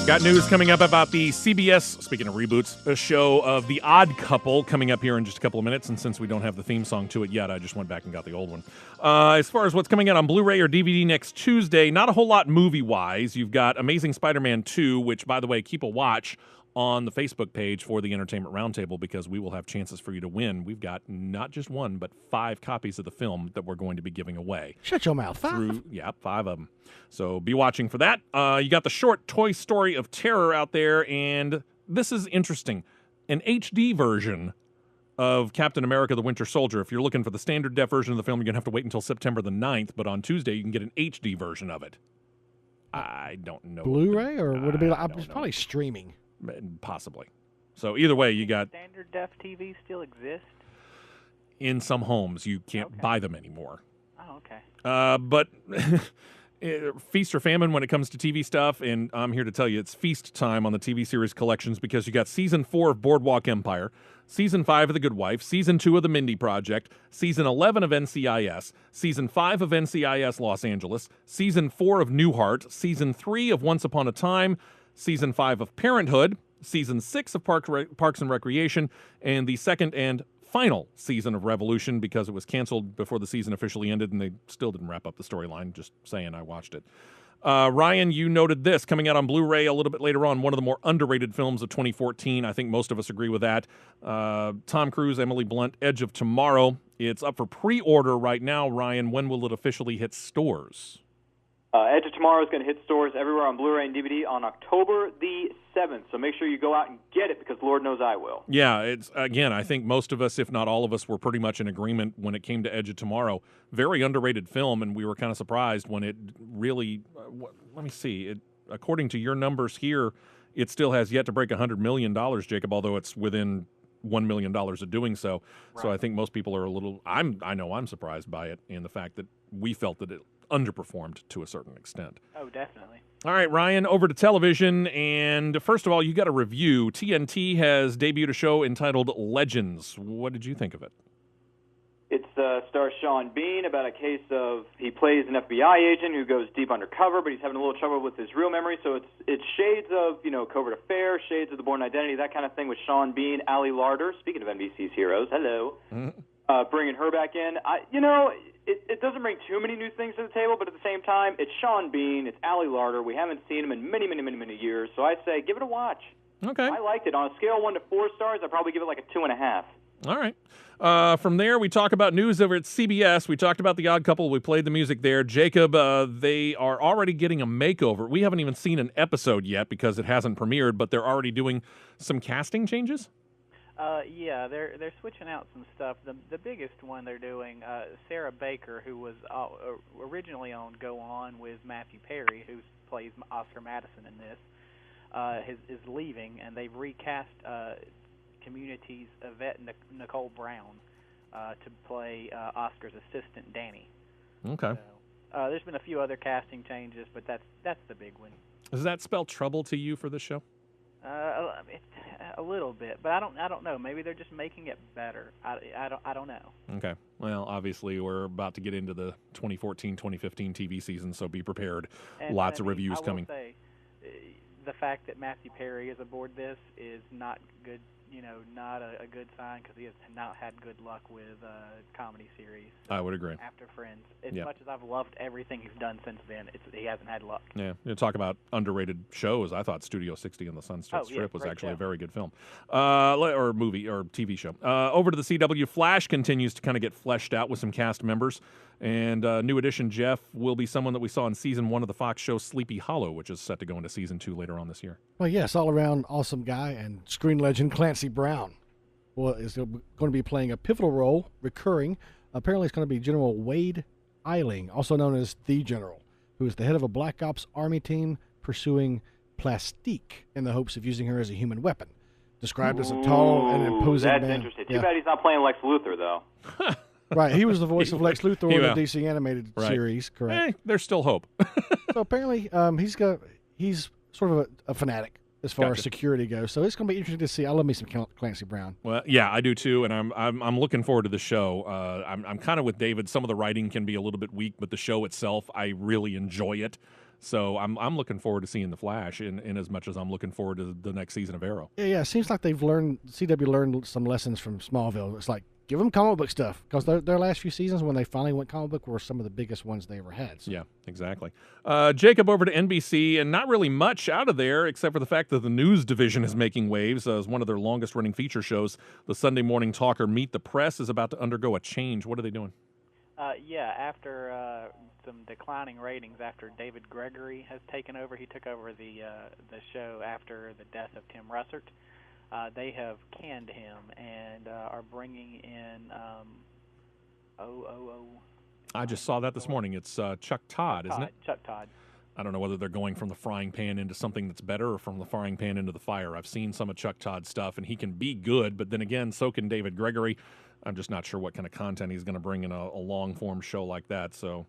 Got news coming up about the CBS, speaking of reboots, a show of The Odd Couple coming up here in just a couple of minutes. And since we don't have the theme song to it yet, I just went back and got the old one. As far as what's coming out on Blu-ray or DVD next Tuesday, not a whole lot movie-wise. You've got Amazing Spider-Man 2, which, by the way, keep a watch on the Facebook page for the Entertainment Roundtable, because we will have chances for you to win. We've got not just 1, but 5 copies of the film that we're going to be giving away. Shut your mouth. 5? 5 of them. So be watching for that. You got the short Toy Story of Terror out there, and this is interesting. An HD version of Captain America the Winter Soldier. If you're looking for the standard def version of the film, you're going to have to wait until September the 9th, but on Tuesday you can get an HD version of it. I don't know. Blu-ray, or would it be probably streaming? Possibly. So either way, you got standard def TV still exist in some homes. You can't buy them anymore. Oh, okay. But feast or famine when it comes to TV stuff, and I'm here to tell you it's feast time on the TV series collections, because you got season 4 of Boardwalk Empire, season 5 of The Good Wife, season 2 of The Mindy Project, season 11 of NCIS, season 5 of NCIS Los Angeles, season 4 of Newhart, season 3 of Once Upon a Time, season 5 of Parenthood, season 6 of Parks and Recreation, and the second and final season of Revolution, because it was canceled before the season officially ended and they still didn't wrap up the storyline. Just saying, I watched it. Ryan, you noted this coming out on Blu-ray a little bit later on, one of the more underrated films of 2014. I think most of us agree with that. Tom Cruise, Emily Blunt, Edge of Tomorrow. It's up for pre-order right now. Ryan, when will it officially hit stores? Edge of Tomorrow is going to hit stores everywhere on Blu-ray and DVD on October the 7th. So make sure you go out and get it, because Lord knows I will. Yeah, it's again, I think most of us, if not all of us, were pretty much in agreement when it came to Edge of Tomorrow. Very underrated film, and we were kind of surprised when it really, let me see. According to your numbers here, it still has yet to break $100 million, Jacob, although it's within $1 million of doing so. Right. So I think most people are a little, I know I'm surprised by it and the fact that we felt that it underperformed to a certain extent. Oh, definitely. All right, Ryan, over to television. And first of all, you got a review. TNT has debuted a show entitled Legends. What did you think of it? It stars Sean Bean about a case of he plays an FBI agent who goes deep undercover, but he's having a little trouble with his real memory. So it's shades of Covert Affair, shades of The Bourne Identity, that kind of thing with Sean Bean, Ali Larder. Speaking of NBC's heroes, hello, bringing her back in. It doesn't bring too many new things to the table, but at the same time, it's Sean Bean, it's Ali Larder. We haven't seen him in many, many, many, many years, so I say give it a watch. Okay. I liked it. On a scale of 1 to 4 stars, I'd probably give it like a 2.5. All right. From there, we talk about news over at CBS. We talked about The Odd Couple. We played the music there. Jacob, they are already getting a makeover. We haven't even seen an episode yet because it hasn't premiered, but they're already doing some casting changes? Yeah, they're switching out some stuff. The biggest one they're doing, Sarah Baker, who was originally on Go On with Matthew Perry, who plays Oscar Madison in this, is leaving, and they've recast Community's Yvette Nicole Brown to play Oscar's assistant, Danny. Okay. So, there's been a few other casting changes, but that's the big one. Does that spell trouble to you for this show? A little bit, but I don't know. Maybe they're just making it better. I don't know. Okay. Well, obviously we're about to get into the 2014-2015 TV season, so be prepared. Lots of reviews coming. I will say, the fact that Matthew Perry is aboard this is not good. Not a good sign because he has not had good luck with comedy series. I would agree. After Friends, as much as I've loved everything he's done since then, he hasn't had luck. Yeah, you talk about underrated shows. I thought Studio 60 and the Sunset Strip was actually a very good film, or movie or TV show. Over to the CW, Flash continues to kind of get fleshed out with some cast members. And new addition, Jeff, will be someone that we saw in Season 1 of the Fox show Sleepy Hollow, which is set to go into Season 2 later on this year. Well, yes, all-around awesome guy and screen legend Clancy Brown is going to be playing a pivotal role, recurring. Apparently it's going to be General Wade Eiling, also known as The General, who is the head of a Black Ops Army team pursuing Plastique in the hopes of using her as a human weapon. Described as a tall and imposing man. That's interesting. Too bad he's not playing Lex Luthor, though. Right, he was the voice of Lex Luthor in the DC animated series, correct? There's still hope. So apparently, he's sort of a fanatic as far as security goes. So it's going to be interesting to see. I love me some Clancy Brown. Well, yeah, I do too, and I'm looking forward to the show. I'm kind of with David. Some of the writing can be a little bit weak, but the show itself, I really enjoy it. So I'm looking forward to seeing the Flash in as much as I'm looking forward to the next season of Arrow. Yeah. It seems like CW learned some lessons from Smallville. It's like, give them comic book stuff, because their last few seasons when they finally went comic book were some of the biggest ones they ever had. So. Yeah, exactly. Jacob, over to NBC, and not really much out of there except for the fact that the news division is making waves as one of their longest-running feature shows. The Sunday morning talker Meet the Press is about to undergo a change. What are they doing? After some declining ratings, after David Gregory has taken over, he took over the show after the death of Tim Russert. They have canned him and are bringing in I just saw that this morning. It's Chuck Todd, isn't it? Chuck Todd. I don't know whether they're going from the frying pan into something that's better or from the frying pan into the fire. I've seen some of Chuck Todd's stuff, and he can be good, but then again, so can David Gregory. I'm just not sure what kind of content he's going to bring in a long-form show like that, so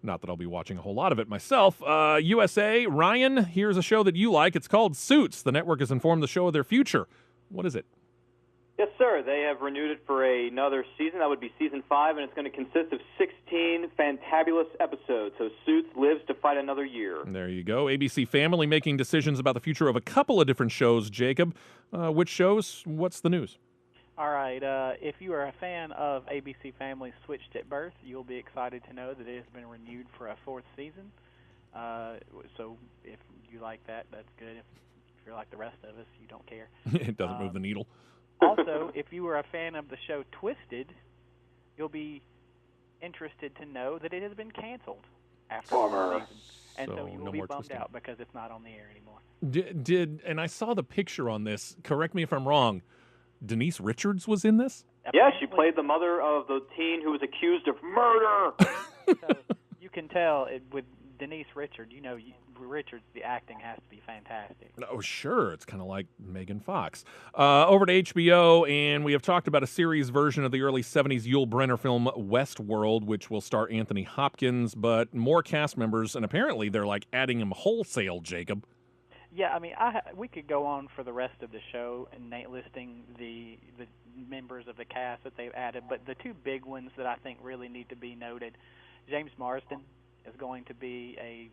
not that I'll be watching a whole lot of it myself. USA, Ryan, here's a show that you like. It's called Suits. The network has informed the show of their future. What is it? Yes, sir. They have renewed it for another season. That would be Season 5, and it's going to consist of 16 fantabulous episodes. So Suits lives to fight another year. There you go. ABC Family making decisions about the future of a couple of different shows. Jacob, which shows? What's the news? All right. If you are a fan of ABC Family Switched at Birth, you'll be excited to know that it has been renewed for a 4th season. So if you like that, that's good. If you're like the rest of us, you don't care. It doesn't move the needle. Also, if you were a fan of the show Twisted, you'll be interested to know that it has been canceled after the season. And so you will be bummed out because it's not on the air anymore. And I saw the picture on this. Correct me if I'm wrong. Denise Richards was in this? Yeah, she played the mother of the teen who was accused of murder. So you can tell with Denise Richards, Richards, the acting has to be fantastic. Oh, sure. It's kind of like Megan Fox. Over to HBO, and we have talked about a series version of the early 70s Yul Brynner film Westworld, which will star Anthony Hopkins, but more cast members, and apparently they're like adding him wholesale, Jacob. Yeah, I mean, we could go on for the rest of the show and listing the members of the cast that they've added, but the two big ones that I think really need to be noted, James Marsden is going to be a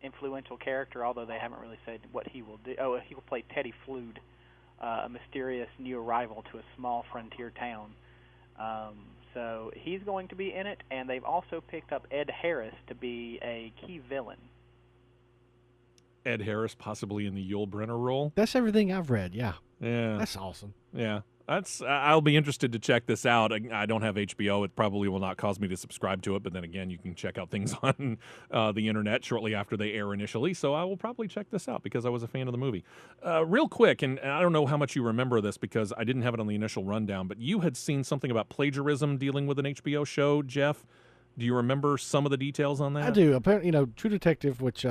influential character, although they haven't really said what he will do. Oh, he will play Teddy Flood, a mysterious new arrival to a small frontier town. So he's going to be in it, and they've also picked up Ed Harris to be a key villain. Ed Harris possibly in the Yul Brynner role. That's everything I've read. Yeah. Yeah. That's awesome. Yeah. I'll be interested to check this out. I don't have HBO. It probably will not cause me to subscribe to it, but then again, you can check out things on the internet shortly after they air initially, so I will probably check this out because I was a fan of the movie. Real quick, and I don't know how much you remember this because I didn't have it on the initial rundown, but you had seen something about plagiarism dealing with an HBO show, Jeff. Do you remember some of the details on that? I do. Apparently, True Detective, which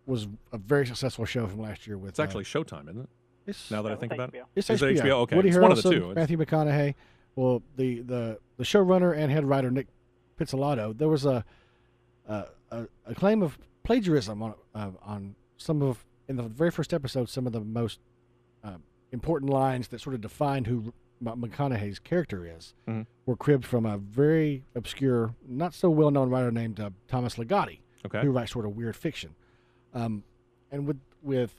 was a very successful show from last year. It's actually Showtime, isn't it? Now that I think about it, it's is HBO. It HBO? Okay, Woody it's Harrelson, one of the two. Matthew McConaughey. Well, the showrunner and head writer Nick Pizzolatto. There was a claim of plagiarism on some of in the very first episode. Some of the most important lines that sort of define who McConaughey's character is were cribbed from a very obscure, not so well known writer named Thomas Ligotti, who writes sort of weird fiction. And with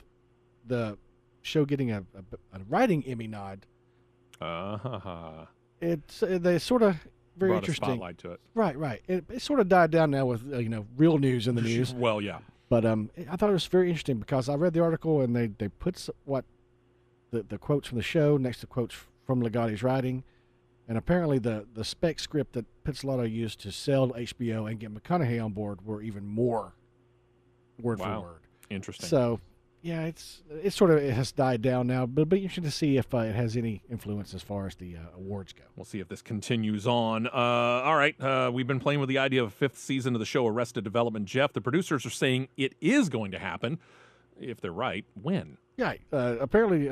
the show getting a writing Emmy nod, they sort of very brought interesting. A spotlight to it. Right. It sort of died down now with real news in the news. Well, yeah. But I thought it was very interesting because I read the article and they put what the quotes from the show next to quotes from Ligotti's writing, and apparently the spec script that Pizzolatto used to sell HBO and get McConaughey on board were even more word for word. Interesting. So, yeah, it has died down now, but it'll be interesting to see if it has any influence as far as the awards go. We'll see if this continues on. All right, we've been playing with the idea of a fifth season of the show Arrested Development. Jeff, the producers are saying it is going to happen. If they're right, when? Yeah, apparently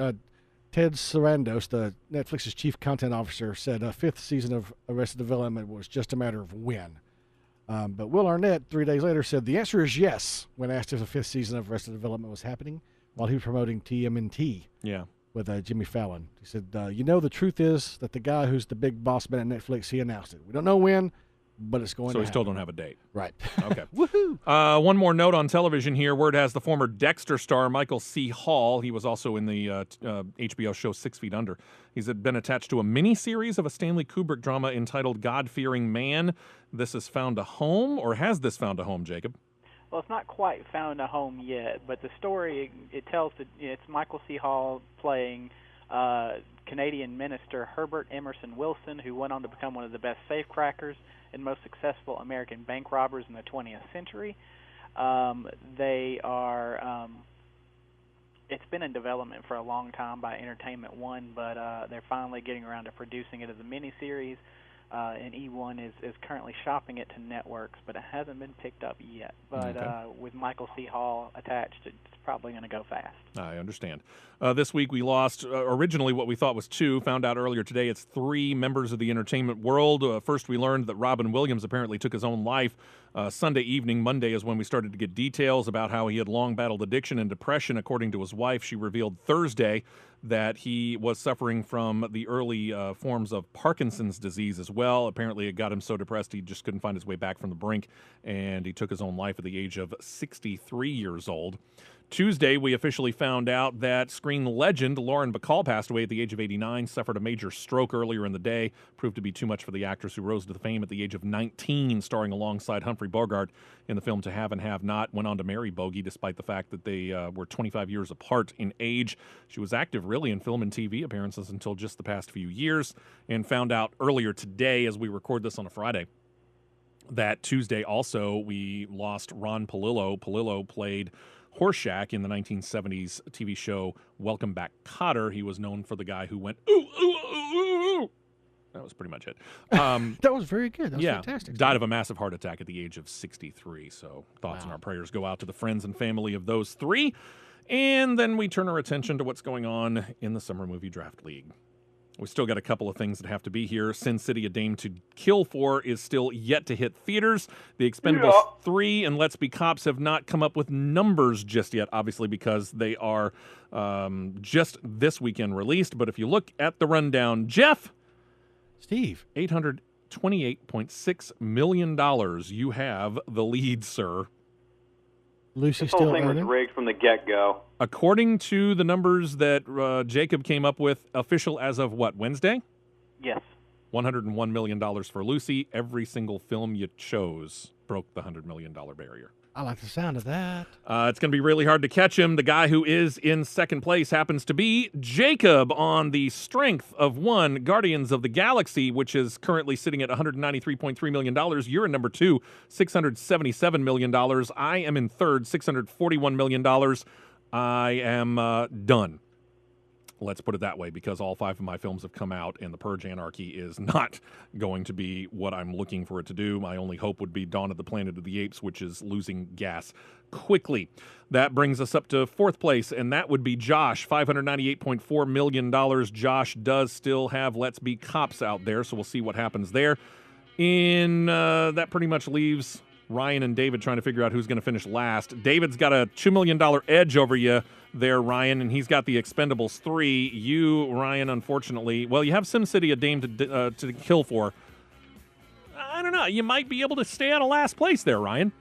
Ted Sarandos, the Netflix's chief content officer, said a fifth season of Arrested Development was just a matter of when. But Will Arnett, 3 days later, said the answer is yes when asked if a fifth season of Arrested Development was happening while he was promoting TMNT with Jimmy Fallon. He said, the truth is that the guy who's the big boss man at Netflix, he announced it. We don't know when, but it's going to happen. So we still don't have a date. Right. Okay. Woohoo! One more note on television here. Word has the former Dexter star Michael C. Hall. He was also in the HBO show 6 Feet Under. He's been attached to a mini-series of a Stanley Kubrick drama entitled God-Fearing Man. This has found a home, or has this found a home, Jacob? Well, it's not quite found a home yet, but the story, it tells that it's Michael C. Hall playing Canadian minister Herbert Emerson Wilson, who went on to become one of the best safecrackers and most successful American bank robbers in the 20th century. They are, it's been in development for a long time by Entertainment One, but they're finally getting around to producing it as a miniseries. And E1 is currently shopping it to networks, but it hasn't been picked up yet. But with Michael C. Hall attached, it's probably going to go fast. I understand. This week we lost originally what we thought was 2. Found out earlier today it's 3 members of the entertainment world. First we learned that Robin Williams apparently took his own life Sunday evening. Monday is when we started to get details about how he had long battled addiction and depression. According to his wife, she revealed Thursday that he was suffering from the early forms of Parkinson's disease as well. Apparently it got him so depressed he just couldn't find his way back from the brink, and he took his own life at the age of 63 years old. Tuesday, we officially found out that screen legend Lauren Bacall passed away at the age of 89, suffered a major stroke earlier in the day, proved to be too much for the actress who rose to fame at the age of 19, starring alongside Humphrey Bogart in the film To Have and Have Not, went on to marry Bogey despite the fact that they were 25 years apart in age. She was active really in film and TV appearances until just the past few years, and found out earlier today as we record this on a Friday that Tuesday also we lost Ron Palillo. Palillo played Horseshack in the 1970s TV show Welcome Back, Kotter. He was known for the guy who went, ooh, ooh, ooh, ooh, ooh. That was pretty much it. That was very good. That was yeah, fantastic. died of a massive heart attack at the age of 63. So thoughts and our prayers go out to the friends and family of those three. And then we turn our attention to what's going on in the Summer Movie Draft League. We still got a couple of things that have to be here. Sin City: A Dame to Kill For is still yet to hit theaters. The Expendables 3 and Let's Be Cops have not come up with numbers just yet, obviously because they are just this weekend released. But if you look at the rundown, Jeff, Steve, $828.6 million. You have the lead, sir. Lucy This whole still thing was earning? rigged from the get-go. According to the numbers that Jacob came up with, official as of what, Wednesday? Yes. $101 million for Lucy. Every single film you chose broke the $100 million barrier. I like the sound of that. It's going to be really hard to catch him. The guy who is in second place happens to be Jacob on the strength of one, Guardians of the Galaxy, which is currently sitting at $193.3 million. You're in number 2, $677 million. I am in third, $641 million. I am done. Let's put it that way, because all 5 of my films have come out, and The Purge Anarchy is not going to be what I'm looking for it to do. My only hope would be Dawn of the Planet of the Apes, which is losing gas quickly. That brings us up to fourth place, and that would be Josh, $598.4 million. Josh does still have Let's Be Cops out there, so we'll see what happens there. That pretty much leaves Ryan and David trying to figure out who's going to finish last. David's got a $2 million edge over you there, Ryan, and he's got the Expendables 3. You, Ryan, unfortunately, well, you have SimCity: A Dame to Kill For. I don't know. You might be able to stay out of last place there, Ryan.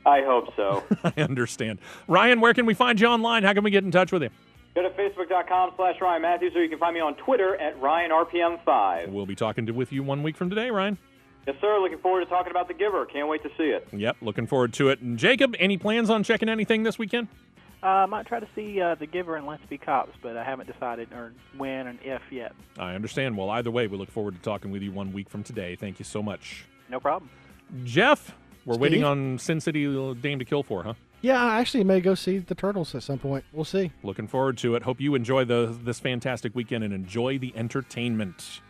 I hope so. I understand. Ryan, where can we find you online? How can we get in touch with you? Go to Facebook.com/Ryan Matthews, or you can find me on Twitter at RyanRPM5. We'll be talking with you 1 week from today, Ryan. Yes, sir. Looking forward to talking about The Giver. Can't wait to see it. Yep, looking forward to it. And Jacob, any plans on checking anything this weekend? I might try to see The Giver and Let's Be Cops, but I haven't decided or when and if yet. I understand. Well, either way, we look forward to talking with you 1 week from today. Thank you so much. No problem. Jeff, we're Steve? waiting on Sin City: Dame to Kill For, huh? Yeah, I actually may go see the Turtles at some point. We'll see. Looking forward to it. Hope you enjoy this fantastic weekend and enjoy the entertainment.